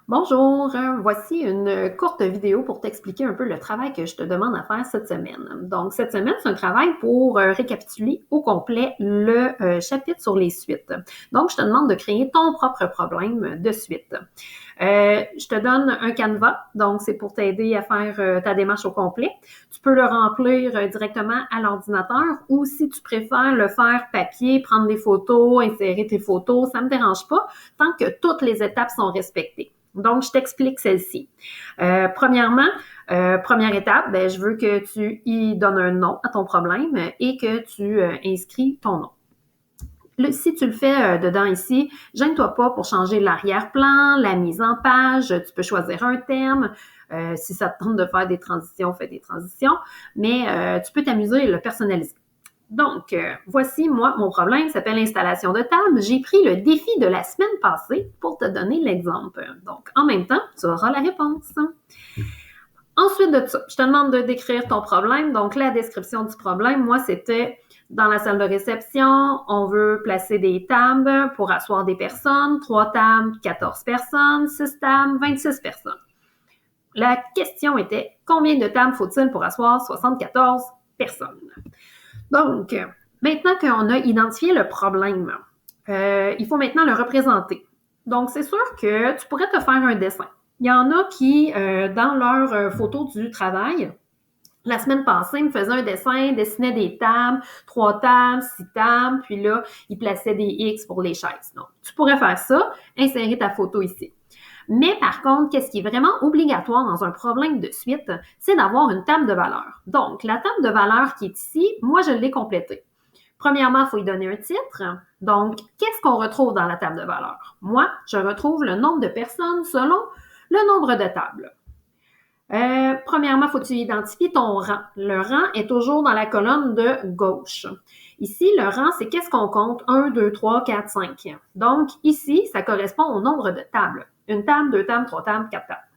Bonjour, voici une courte vidéo pour t'expliquer un peu le travail que je te demande à faire cette semaine. Donc, cette semaine, c'est un travail pour récapituler au complet le chapitre sur les suites. Donc, je te demande de créer ton propre problème de suite. Je te donne un canevas, donc c'est pour t'aider à faire ta démarche au complet. Tu peux le remplir directement à l'ordinateur ou si tu préfères le faire papier, prendre des photos, insérer tes photos, ça ne me dérange pas tant que toutes les étapes sont respectées. Donc, je t'explique celle-ci. Premièrement, première étape, je veux que tu y donnes un nom à ton problème et que tu inscris ton nom. Si tu le fais dedans ici, gêne-toi pas pour changer l'arrière-plan, la mise en page, tu peux choisir un thème. Si ça te tente de faire des transitions, fais des transitions, mais tu peux t'amuser et le personnaliser. Donc, voici, moi, mon problème s'appelle l'installation de table. J'ai pris le défi de la semaine passée pour te donner l'exemple. Donc, en même temps, tu auras la réponse. Ensuite de ça, je te demande de décrire ton problème. Donc, la description du problème, moi, c'était dans la salle de réception, on veut placer des tables pour asseoir des personnes, 3 tables, 14 personnes, 6 tables, 26 personnes. La question était, combien de tables faut-il pour asseoir 74 personnes? Donc, maintenant qu'on a identifié le problème, il faut maintenant le représenter. Donc, c'est sûr que tu pourrais te faire un dessin. Il y en a qui, dans leur photo du travail, la semaine passée, me faisaient un dessin, dessinaient des tables, 3 tables, 6 tables, puis là, ils plaçaient des X pour les chaises. Donc, tu pourrais faire ça, insérer ta photo ici. Mais par contre, qu'est-ce qui est vraiment obligatoire dans un problème de suite, c'est d'avoir une table de valeur. Donc, la table de valeur qui est ici, moi, je l'ai complétée. Premièrement, il faut y donner un titre. Donc, qu'est-ce qu'on retrouve dans la table de valeur? Moi, je retrouve le nombre de personnes selon le nombre de tables. Premièrement, il faut que tu identifies ton rang. Le rang est toujours dans la colonne de gauche. Ici, le rang, c'est qu'est-ce qu'on compte? 1, 2, 3, 4, 5. Donc, ici, ça correspond au nombre de tables. Une table, 2 tables, 3 tables, 4 tables.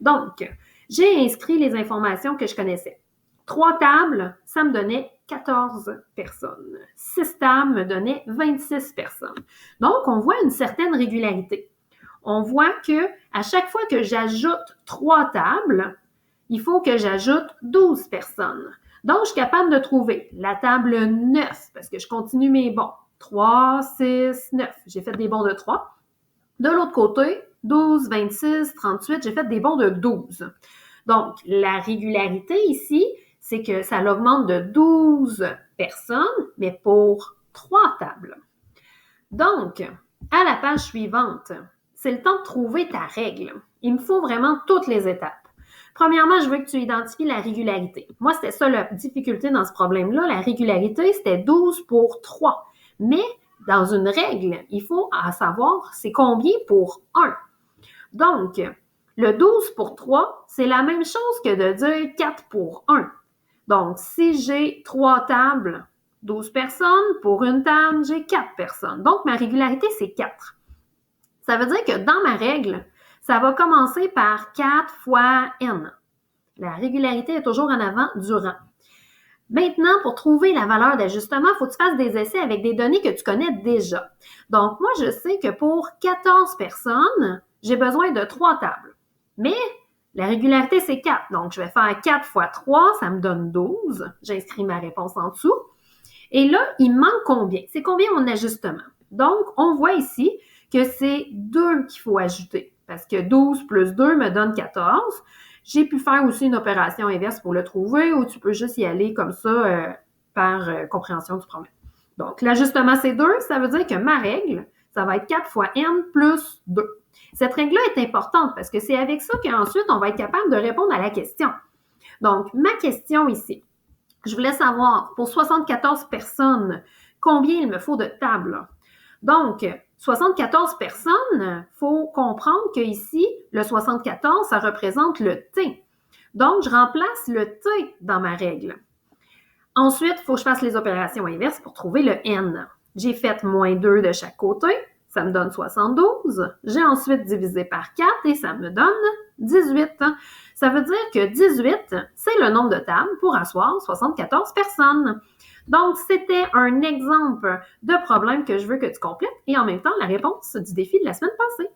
Donc, j'ai inscrit les informations que je connaissais. 3 tables, ça me donnait 14 personnes. 6 tables me donnaient 26 personnes. Donc, on voit une certaine régularité. On voit que à chaque fois que j'ajoute 3 tables, il faut que j'ajoute 12 personnes. Donc, je suis capable de trouver la table 9, parce que je continue mes bons. 3, 6, 9. J'ai fait des bons de 3. De l'autre côté, 12, 26, 38, j'ai fait des bons de 12. Donc, la régularité ici, c'est que ça l'augmente de 12 personnes, mais pour 3 tables. Donc, à la page suivante, c'est le temps de trouver ta règle. Il me faut vraiment toutes les étapes. Premièrement, je veux que tu identifies la régularité. Moi, c'était ça la difficulté dans ce problème-là. La régularité, c'était 12 pour 3. Mais dans une règle, il faut savoir c'est combien pour 1. Donc, le 12 pour 3, c'est la même chose que de dire 4 pour 1. Donc, si j'ai 3 tables, 12 personnes, pour une table, j'ai 4 personnes. Donc, ma régularité, c'est 4. Ça veut dire que dans ma règle, ça va commencer par 4 fois n. La régularité est toujours en avant du rang. Maintenant, pour trouver la valeur d'ajustement, il faut que tu fasses des essais avec des données que tu connais déjà. Donc, moi, je sais que pour 14 personnes, j'ai besoin de 3 tables. Mais la régularité, c'est 4. Donc, je vais faire 4 fois 3, ça me donne 12. J'inscris ma réponse en dessous. Et là, il me manque combien? C'est combien mon ajustement? Donc, on voit ici que c'est 2 qu'il faut ajouter. Parce que 12 plus 2 me donne 14. J'ai pu faire aussi une opération inverse pour le trouver ou tu peux juste y aller comme ça par compréhension du problème. Donc, l'ajustement, c'est 2. Ça veut dire que ma règle, ça va être 4 fois n plus 2. Cette règle-là est importante parce que c'est avec ça qu'ensuite, on va être capable de répondre à la question. Donc, ma question ici, je voulais savoir, pour 74 personnes, combien il me faut de tables? Donc, 74 personnes, il faut comprendre qu'ici, le 74, ça représente le T. Donc, je remplace le T dans ma règle. Ensuite, il faut que je fasse les opérations inverses pour trouver le N. J'ai fait moins 2 de chaque côté, ça me donne 72. J'ai ensuite divisé par 4 et ça me donne 18. Ça veut dire que 18, c'est le nombre de tables pour asseoir 74 personnes. Donc, c'était un exemple de problème que je veux que tu complètes et en même temps la réponse du défi de la semaine passée.